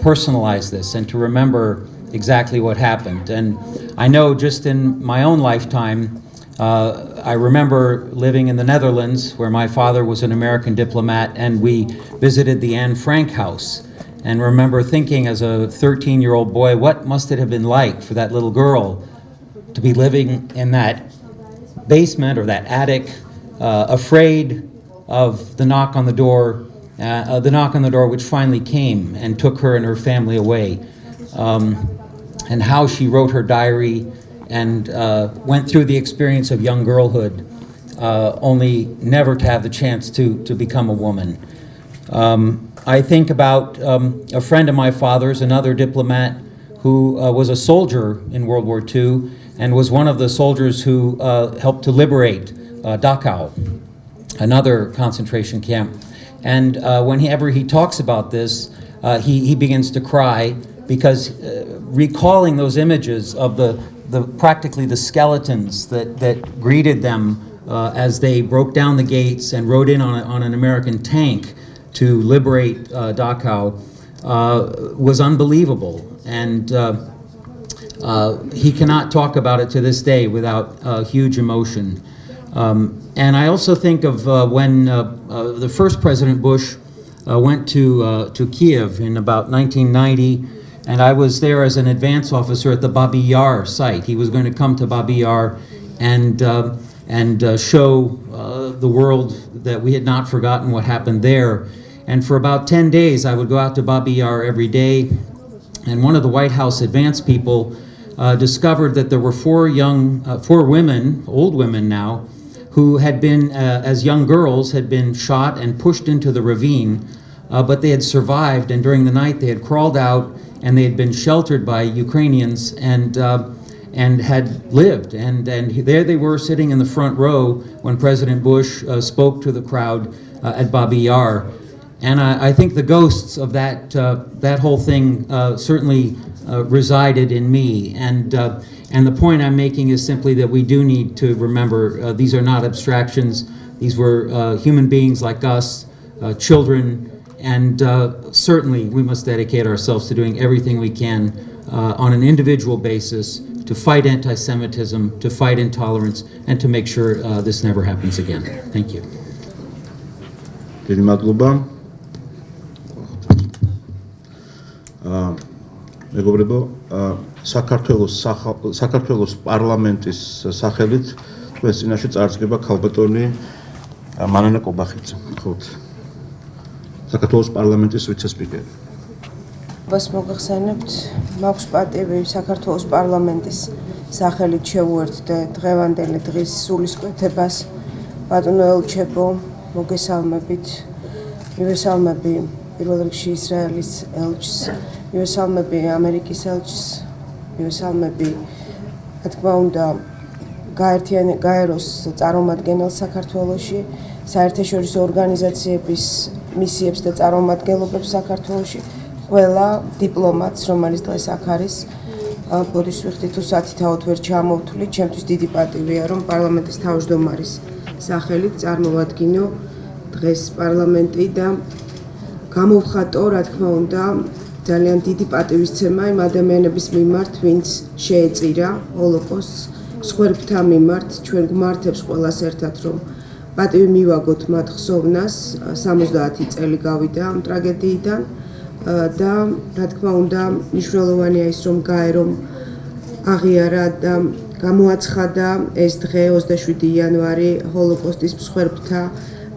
personalize this and to remember exactly what happened. And I know just in my own lifetime, I remember living in the Netherlands where my father was an American diplomat, and we visited the Anne Frank house, and remember thinking as a 13-year-old boy, what must it have been like for that little girl to be living in that basement or that attic, afraid of the knock on the door which finally came and took her and her family away, and how she wrote her diary and went through the experience of young girlhood, only never to have the chance to become a woman. I think about a friend of my father's, another diplomat, who was a soldier in World War II and was one of the soldiers who helped to liberate Dachau, another concentration camp. And whenever he talks about this, he begins to cry because recalling those images of practically the skeletons that greeted them as they broke down the gates and rode in on an American tank to liberate Dachau was unbelievable. And he cannot talk about it to this day without huge emotion. And I also think of when the first President Bush went to Kiev in about 1990, and I was there as an advance officer at the Babi Yar site. He was going to come to Babi Yar and show the world that we had not forgotten what happened there. And for about 10 days, I would go out to Babi Yar every day, and one of the White House advance people discovered that there were four women, old women now, who had been, as young girls, had been shot and pushed into the ravine, but they had survived, and during the night they had crawled out and they had been sheltered by Ukrainians and had lived. And there they were sitting in the front row when President Bush spoke to the crowd at Babi Yar. And I think the ghosts of that whole thing certainly resided in me. And the point I'm making is simply that we do need to remember these are not abstractions. These were human beings like us, children, and certainly we must dedicate ourselves to doing everything we can on an individual basis to fight anti-Semitism, to fight intolerance, and to make sure this never happens again. Thank you. მეგობრებო, საქართველოს პარლამენტის სახელით თქვენს წინაშე წარსდგება ქალბატონი მანანა კობახიძე, ხოთ. საქართველოს პარლამენტის ვიცე-სპიკერი. Вас მოგახსენებთ, მაქვს პატივი საქართველოს პარლამენტის სახელით შევუერთდე დღევანდელი დღის სულისკვეთებას. ბატონო ელჩებო, მოგესალმებით. მივესალმები პირველ რიგში ისრაელის ელჩს, მივესალმები ამერიკის ელჩს, მივესალმები, რა თქმა უნდა, გაეროს წარმომადგენელს საქართველოში, საერთაშორისო ორგანიზაციების მისიებს და წარმომადგენლობებს საქართველოში, ყველა დიპლომატს, რომელიც დღეს აქ არის, ბოდიშ ვიხდი თუ სათითაოდ ვერ ჩამოვთვლით, ჩემთვის დიდი პატივია, რომ პარლამენტის თავმჯდომარის სახელით წარმოვადგინო დღეს პარლამენტი და გამოვხატო, რა თქმა უნდა, ძალიან დიდი პატივისცემა იმ ადამიანების მიმართ, ვინც შეეწირა ჰოლოკოსტს, მსხვერპლთა მიმართ, ჩვენ გვმართებს ყველას ერთად, რომ პატივი მივაგოთ მათ ხსოვნას, 70 წელი გავიდა ამ ტრაგედიიდან და რა თქმა უნდა, მნიშვნელოვანია ის, რომ გაერომ აღიარა და გამოაცხადა ეს დღე 27 იანვარი ჰოლოკოსტის მსხვერპლთა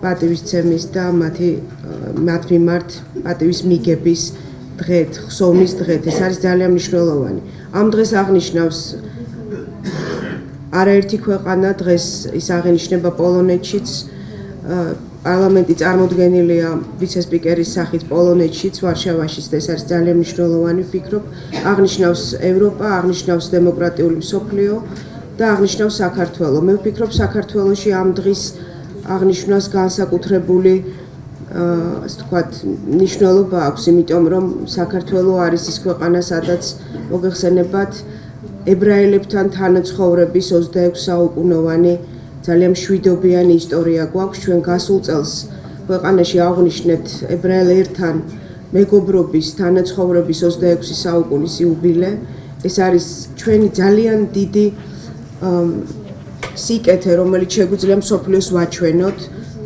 პატივისცემის და მათ მიმართ პატივის მიგების დღეთ, ხსოვნის დღეთ. ეს არის ძალიან მნიშვნელოვანი. ამ დღეს აღნიშნავს არაერთი ქვეყანა, დღეს ის აღინიშნება პოლონეთშიც, პარლამენტი წარმოდგენილია ვიცე-სპიკერის სახით პოლონეთშიც, ვარშავაშიც და ეს არის ძალიან მნიშვნელოვანი, ვფიქრობ. აღნიშნავს ევროპა, აღნიშნავს დემოკრატიული მსოფლიო და აღნიშნავს საქართველო. მე ვფიქრობ, საქართველოში ამ დღის აღნიშვნას განსაკუთრებული ასე ვთქვათ, მნიშვნელობა აქვს, იმიტომ რომ საქართველო არის ის ქვეყანა, სადაც მოგეხსენებათ ებრაელებთან თანაცხოვრების 26 საუკუნოვანი ძალიან მშვიდობიანი ისტორია გვაქვს. ჩვენ გასულ წელს ქვეყანაში აღვნიშნეთ ებრაელებთან მეგობრობის თანაცხოვრების 26 საუკუნის იუბილე. ეს არის ჩვენი ძალიან დიდი სიკეთე, რომელიც შეგვიძლია მსოფლიოს ვაჩვენოთ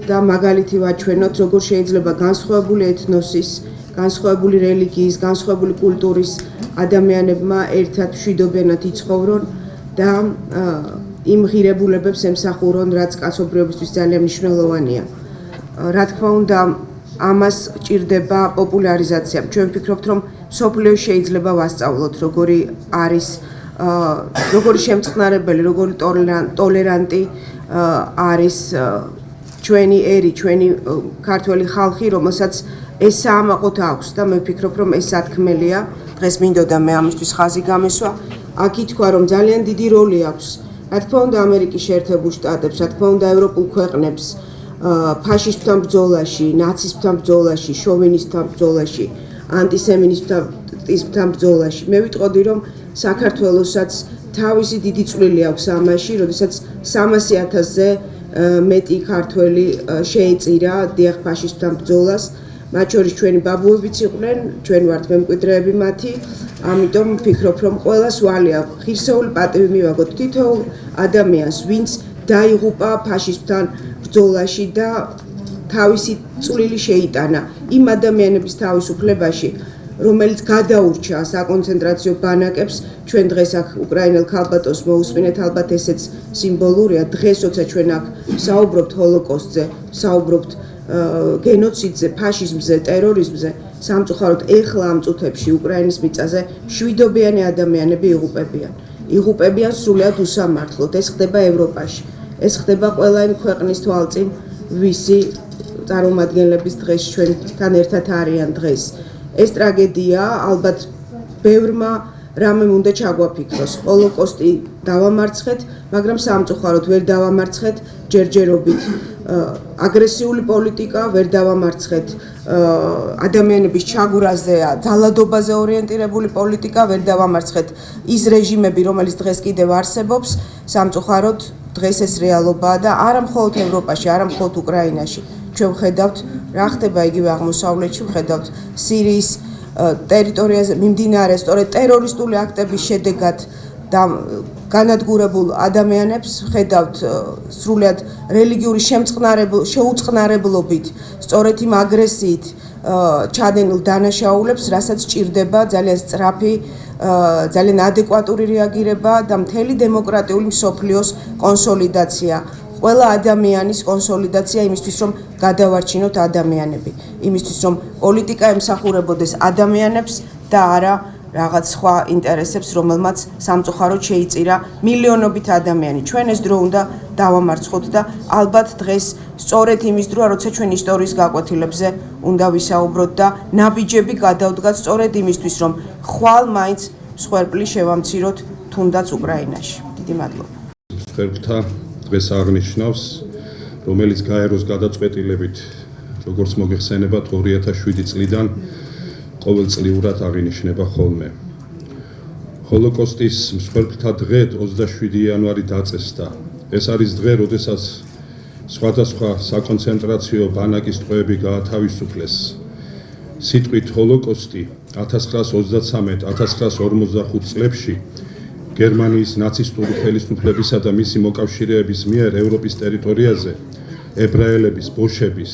და მაგალითი ვაჩვენოთ, როგორ შეიძლება განსხვავებული ეთნოსის, განსხვავებული რელიგიის, განსხვავებული კულტურის ადამიანებმა ერთად მშვიდობიანად იცხოვრონ და იმ ღირებულებებს ემსახურონ, რაც კაცობრიობისთვის ძალიან მნიშვნელოვანია. რა თქმა უნდა, ამას ჭირდება პოპულარიზაცია. ჩვენ ვფიქრობთ, რომ მსოფლიოს შეიძლება ვასწავლოთ, როგორი არის როგორი შემწყნარებელი, როგორი ტოლერანტი არის ჩვენი ერი, ჩვენი ქართველი ხალხი, რომელსაც ეს საამაყოთ აქვს და მე ვფიქრობ, რომ ეს სათქმელია. დღეს მინდოდა მე ამისთვის ხაზი გამესვა. აქ ითქვა, რომ ძალიან დიდი როლი აქვს, რა თქმა უნდა, ამერიკის შეერთებულ შტატებს, რა თქმა უნდა, ევროპულ ქვეყნებს ფაშისტთან ბრძოლაში, ნაცისტთან ბრძოლაში, შოვინისტთან ბრძოლაში, ანტისემიტიზმთან ბრძოლაში. მე ვიტყოდი, რომ საქართველოსაც თავისი დიდი წვლილი აქვს ამაში, როდესაც 300,000-ზე მეტი ქართველი შეეწირა დიახ ფაშისტთან ბრძოლას. მათ შორის ჩვენი ბაბუებიც იყვნენ, ჩვენ ვართ მემკვიდრეები მათი, ამიტომ ვფიქრობ, რომ ყველას ვალი აქვს ღირსეული პატივი მივაგოთ თითოეულ ადამიანს, ვინც დაიღუპა ფაშისტთან ბრძოლაში და თავისი წვლილი შეიტანა იმ ადამიანების თავისუფლებაში, რომელიც გადაურჩა საკონცენტრაციო ბანაკებს. ჩვენ დღეს აქ უკრაინელ ქალბატონს მოусმინეთ, ალბათ ესეც სიმბოლურია. დღეს როცა ჩვენ აქ საუბრობთ ჰოლოკოსტზე, საუბრობთ გენოციდზე, ფაშიზმზე, ტერორიზმზე, სამწუხაროდ ეხლა ამ წუთებში უკრაინის მიწაზე მშვიდობიანი ადამიანები იღუპებიან სრულად უსამართლოდ. ეს ხდება ევროპაში, ეს ხდება ყველა იმ ქვეყნის თვალწინ, ვისი წარმომადგენლების დღეს ჩვენთან ერთად არიან დღეს. ეს ტრაგედია ალბათ ბევრმა რამემ უნდა ჩაგვაფიქროს. ჰოლოკოსტი დავამარცხეთ, მაგრამ სამწუხაროდ ვერ დავამარცხეთ ჯერჯერობით. აგრესიული პოლიტიკა ვერ დავამარცხეთ, ადამიანების ჩაგვრაზე, ძალადობაზე ორიენტირებული პოლიტიკა ვერ დავამარცხეთ. ის რეჟიმები, რომელიც დღეს კიდევ არსებობს, სამწუხაროდ დღეს ეს რეალობაა და არა მხოლოდ ევროპაში, არა მხოლოდ უკრაინაში. ჩვენ ვხედავთ რა ხდება იგივე აღმოსავლეთში, ვხედავთ სირიის ტერიტორიაზე მიმდინარე სწორედ ტერორისტული აქტების შედეგად და განადგურებულ ადამიანებს, ვხედავთ სრულად რელიგიური შეუწყნარებლობით, სწორედ იმ აგრესიით ჩადენილ დანაშაულებს, რასაც ჭირდება ძალიან სწრაფი, ძალიან ადეკვატური რეაგირება და მთელი დემოკრატიული მსოფლიოს კონსოლიდაცია. ყველა ადამიანის კონსოლიდაცია იმისთვის, რომ გადავარჩინოთ ადამიანები, იმისთვის, რომ პოლიტიკა ემსახურებოდეს ადამიანებს და არა რაღაც სხვა ინტერესებს, რომელმაც სამწუხაროდ შეიწირა მილიონობით ადამიანი. ჩვენ ეს დრო უნდა დავამარცხოთ და ალბათ დღეს სწორედ იმის დროა, როცა ჩვენ ისტორიის გაკვეთილებზე უნდა ვისაუბროთ და ნაბიჯები გადავდგათ სწორედ იმისთვის, რომ ხვალ მაინც მსხვერპლი შევამციროთ თუნდაც უკრაინაში. დიდი მადლობა. მსხვერპლთა დღეს აღნიშნავს, რომელიც გაეროს გადაწყვეტილებით, როგორც მოგეხსენებათ, 2007 წლიდან ყოველწლიურად აღინიშნება ხოლმე. ჰოლოკოსტის მსხვერპლთა დღე 27 იანვარი დაწესდა. ეს არის დღე, როდესაც სხვადასხვა საკონცენტრაციო ბანაკის ტყვეები გაათავისუფლეს. სიტყვით ჰოლოკოსტი 1933-1945 წლებში გერმანიის ნაცისტური ხელისუფლებისა და მისი მოკავშირეების მიერ ევროპის ტერიტორიაზე ებრაელების, ბოშების,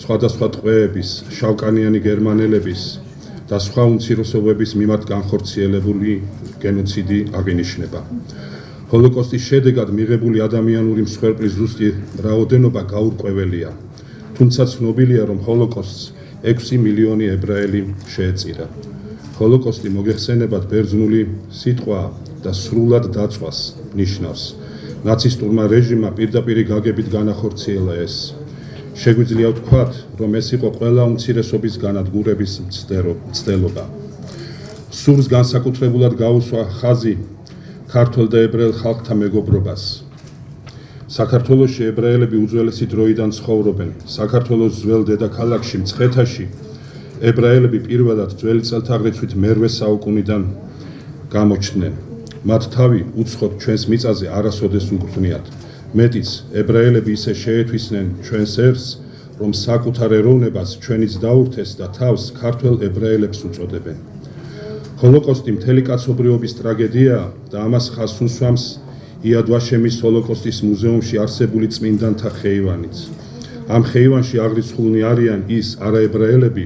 სხვადასხვა ტყვეების, შავკანიანი გერმანელების და სხვა უმცირესობების მიმართ განხორციელებული გენოციდი აღინიშნება. ჰოლოკოსტის შედეგად მიღებული ადამიანური მსხვერპლის ზუსტი რაოდენობა გაურკვეველია, თუმცა ცნობილია, რომ ჰოლოკოსტს 6 მილიონი ებრაელი შეეწირა. ჰოლოკოსტი მოგეხსენებათ ბერძნული სიტყვაა და სრულად დაწვას ნიშნავს. ნაცისტურმა რეჟიმმა პირდაპირი გაგებით განახორციელა ეს. შეგვიძლია ვთქვათ, რომ ეს იყო ყველა უმცირესობის განადგურების მცდელობა. სურს განსაკუთრებულად გაუსვა ხაზი ქართველ და ებრაელ ხალხთა მეგობრობას. საქართველოში ებრაელები უძველესი დროიდან ცხოვრობენ. საქართველოს ძველ დედაქალაქში მცხეთაში ებრაელები პირველად ძველი წელთაღრიცხვით მე-8 საუკუნიდან გამოჩნდნენ. მათ თავი უცხოდ ჩვენს მიწაზე არასოდეს უგრძნიათ. მეტიც, ებრაელები ისე შეეთვისნენ ჩვენს ერს, რომ საკუთარ ეროვნებას ჩვენიც დაურთეს და თავს ქართველ ებრაელებს უწოდებენ. ჰოლოკოსტი მთელი კაცობრიობის ტრაგედიაა და ამას ხაზს უსვამს იადვაშემის ჰოლოკოსტის მუზეუმში არსებული წმინდანთა ხეივანიც. ამ ხეივანში აღრიცხულნი არიან ის არაებრაელები,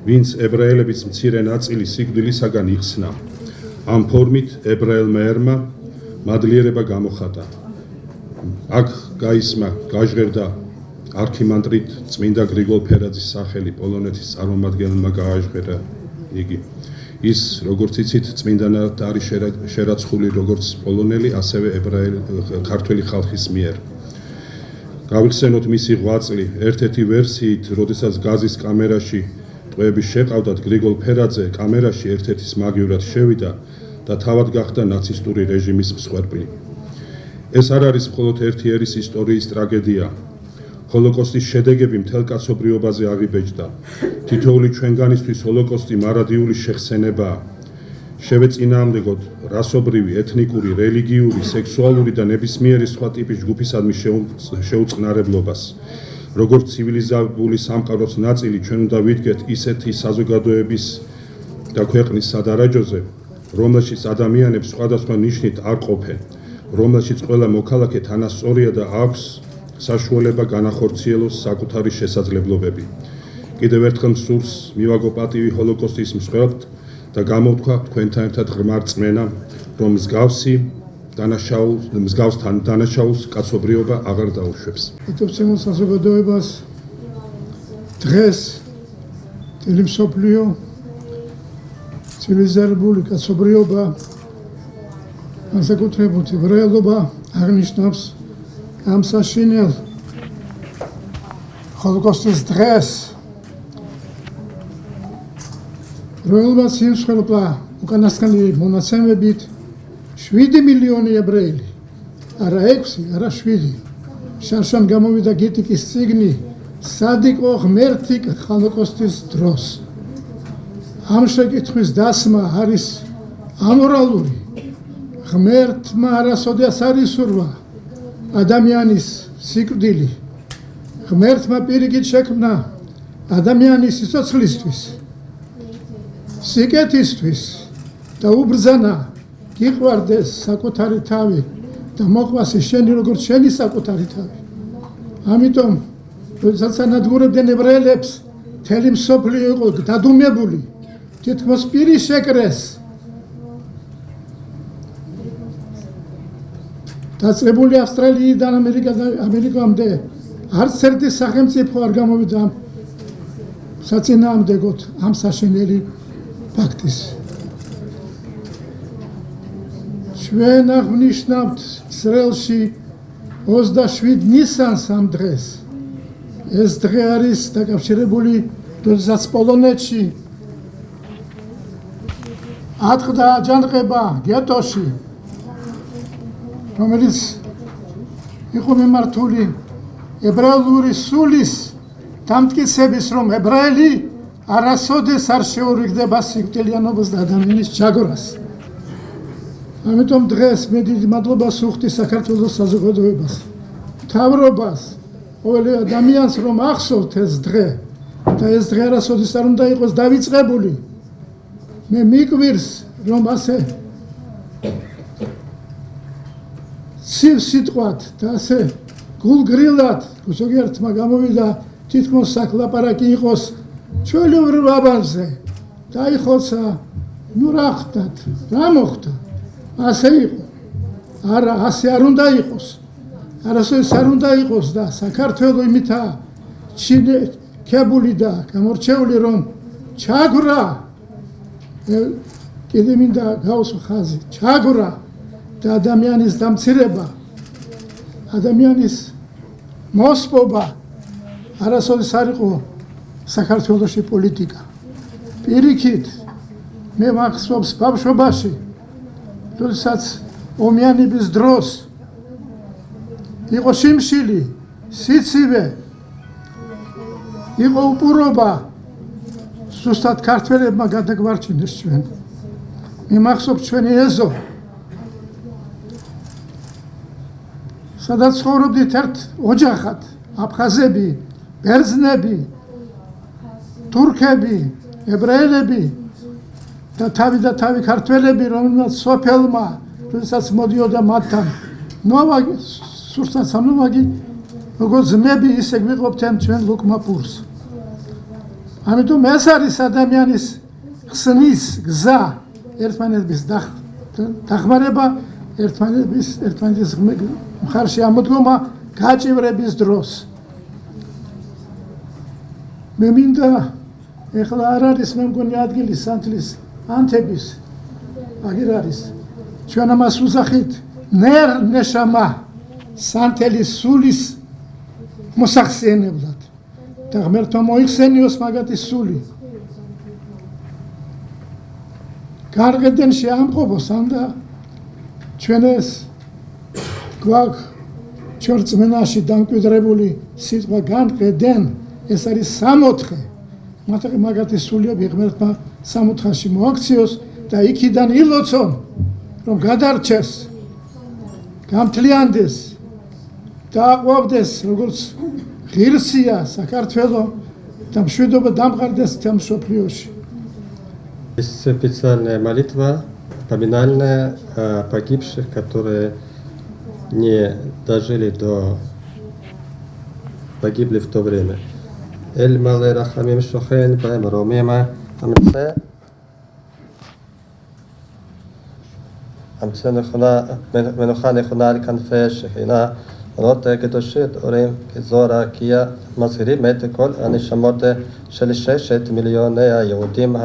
ვინც ებრაელების მცირე ნაწილი სიკვდილისაგან იხსნა. ამ ფორმით ებრაელმა ერმა მადლიერება გამოხატა. აქ გაისმა, გაჟღერდა არქიმანდრიტ წმინდა გრიგოლ ფერაძის სახელი, პოლონეთის წარმომადგენელმა გააჟღერა იგი. ის როგორც იცით წმინდანად არის შერაცხული როგორც პოლონელი, ასევე ქართველი ხალხის მიერ. გავიხსენოთ მისი ღვაწლი ერთ-ერთი ვერსიით, როდესაც გაზის კამერაში ტყვეები შეყავდათ, გრიგოლ ფერაძე კამერაში ერთ-ერთის მაგივრად შევიდა და თავად გახდა ნაცისტური რეჟიმის მსხვერპლი. ეს არ არის მხოლოდ ერთი ერის ისტორიის ტრაგედია. ჰოლოკოსტის შედეგები მთელ კაცობრიობაზე აღიბეჭდა. თითოეული ჩვენგანისთვის ჰოლოკოსტი მარადიული შეხსენებაა. შევეწინააღმდეგოთ რასობრივი, ეთნიკური, რელიგიური, სექსუალური და ნებისმიერი სხვა ტიპის ჯგუფისადმი შეუწყნარებლობას. როგორც ცივილიზებული სამყაროს ნაწილი, ჩვენ უნდა ვიდგეთ ისეთი საზოგადოების და ქვეყნის სადარაჯოზე, რომელშიც ადამიანებს სხვადასხვა ნიშნით არ ყოფენ, რომელშიც ყველა მოქალაქე თანასწორია და აქვს საშუალება განახორციელოს საკუთარი შესაძლებლობები. კიდევ ერთხელ მსურს მივაგო პატივი ჰოლოკოსტის მსხვერპლთ და გამოვთქვა თქვენთან ერთად ღრმა რწმენა, რომ მსგავსთან დანაშაულს კაცობრიობა აღარ დაუშვებს. ეთნოსემულ საზოგადოებას დღეს მთელი მსოფლიო ცივილიზებული კაცობრიობა, განსაკუთრებით ებრაელობა აღნიშნავს ამ საშინელ ჰოლოკოსტის დღეს, რომელმაც იმსხვერპლა უკანასკნელი მონაცემებით 7 მილიონი ებრაელი, არა 6, არა 7. შარშან გამოვიდა გიტიკის წიგნი სად იყო ღმერთი ჰოლოკოსტის დროს. ამ შეკითხვის დასმა არის ამორალური. ღმერთმა არასოდეს არ ისურვა ადამიანის სიკვდილი. ღმერთმა პირიქით შექმნა ადამიანის სიცოცხლისთვის, სიკეთისთვის და უბრძანა გიყვარდეს საკუთარი თავი და მოყვას შენი როგორც შენი საკუთარი თავი. ამიტომ როდესაც ანადგურებდნენ ებრაელებს, მთელი მსოფლიო იყო დადუმებული, თითქმის პირი შეკრეს. დაწყებული ავსტრალიიდან ამერიკამდე არც ერთი სახელმწიფო არ გამოვიდა საწინააღმდეგოდ ამ საშინელი ფაქტის. ჩვენ აღნიშნავთ ისრაელში 27 ნისანს ამ დღეს. ეს დღე არის დაკავშირებული, როდესაც პოლონეთში ატყდა აჯანყება გეტოში, რომელიც იყო მიმართული ებრაელური სულის დამტკიცების, რომ ებრაელი არასოდეს არ შეურიგდება სიკვდილიანობას და ადამიანის ჯაგრას. ამიტომ დღეს მე დიდი მადლობას ვუხდი საქართველოს საზოგადოებას, მთავრობას, ყოველი ადამიანს, რომ ახსოვთ ეს დღე და ეს დღე არასოდეს არ უნდა იყოს დავიწყებული. მე მიკვირს, რომ ასე ცივ სიტყვად და ასე გულგრილად ზოგიერთმა გამოვიდა თითქმის საკლაპარაკი იყოს ჩვეულებრივ აბანზე. დაიხოცა, ნუ რა ხდათ, რა მოხდა? ასე იყო. არა, ასე არ უნდა იყოს. არასოდეს არ უნდა იყოს და საქართველო იმითაა ჩინებული და გამორჩეული, რომ ჩაგვრა, კიდე მინდა გავუსვა ხაზი, ჩაგვრა და ადამიანის დამცირება, ადამიანის მოსპობა არასოდეს არ იყო საქართველოში პოლიტიკა. პირიქით, მე მახსოვს ბავშვობაში, როდესაც ომიანობის დროს იყო შიმშილი, სიცივე, იყო უპურობა, ზუსტად ქართველებმა გადაგვარჩინეს ჩვენ. მე მახსოვს ჩვენი ეზო, სადაც ცხოვრობდით ერთ ოჯახად, აფხაზები, ბერძნები, თურქები, ებრაელები და თავი ქართველები, რომელსაც სოფელმა, როდესაც მოდიოდა მათთან ნოვაგი, სურსაც ამოვაგი, როგორც ძმები, ისე გვიყოფდნენ ჩვენ ლუკმაპურს. ამიტომ ეს არის ადამიანის ხსნის გზა, ერთმანეთის დახმარება, ერთმანეთის მხარში ამოდგომა გაჭირვების დროს. მე მინდა, ეხლა არ არის მე მგონი ადგილი სანთლის ანთების აგერ არის ჩვენ ამას ვუსახით ნერ ნეშამა სანთელის სულის მოსახსენებლად და ღმერთო მოიხსენიოს მაგათი სული გარყედენ შეამყობოს ანდა ჩვენ ეს გვაქვს ჩორწმენაში დამკვიდრებული სიტყვა განყედენ ეს არის სამოთხე მაგათი სულიები ღმერთმა სამოთხაში მოაქციოს და იქიდან ილოცონ რომ გადარჩეს გამთლიანდეს და აყვავდეს როგორც ღირსია საქართველო და მშვიდობა დამყარდეს თემ მსოფლიოში. Специальная молитва, поминальная погибших, которые не дожили погибли в то время. Эль мале рахамим шохен баем ромема амце מנוחה נכונה על כנפי שכינה, עונות קדושית, אורים כזוהר הקיא, מזכירים את כל הנשמות של 6 מיליוני היהודים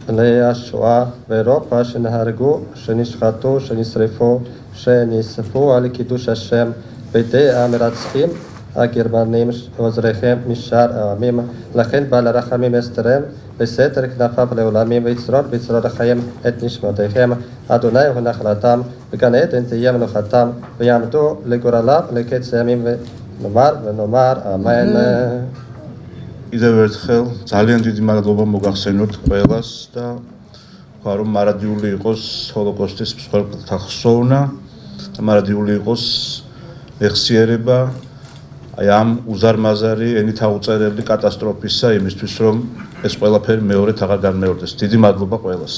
עלי השואה באירופה שנהרגו, שנשחטו, שנשרפו, שנספו על קידוש השם בידי המרצחים הגרמנים ועוזריכם משאר העמים. לכן בעל הרחמים אסתרם בסתר כנפיו לעולמים ויצרור בצרור החיים את נשמותיכם. אדוני הוא נחלתם וגן עדן תהיה מנוחתם ויעמדו לגורלם לקץ הימים ונאמר אמן. კიდევ ერთხელ ძალიან დიდი მადლობა მოგახსენოთ ყველას და ვთქვა რომ მარადიული იყოს ჰოლოკოსტის მსხვერპლთა ხსოვნა და მარადიული იყოს ეხსიერება აი ამ უზარმაზარი ენით აუწერელი კატასტროფისა იმისთვის რომ ეს ყველაფერი მეორედ აღარ განმეორდეს. დიდი მადლობა ყველას.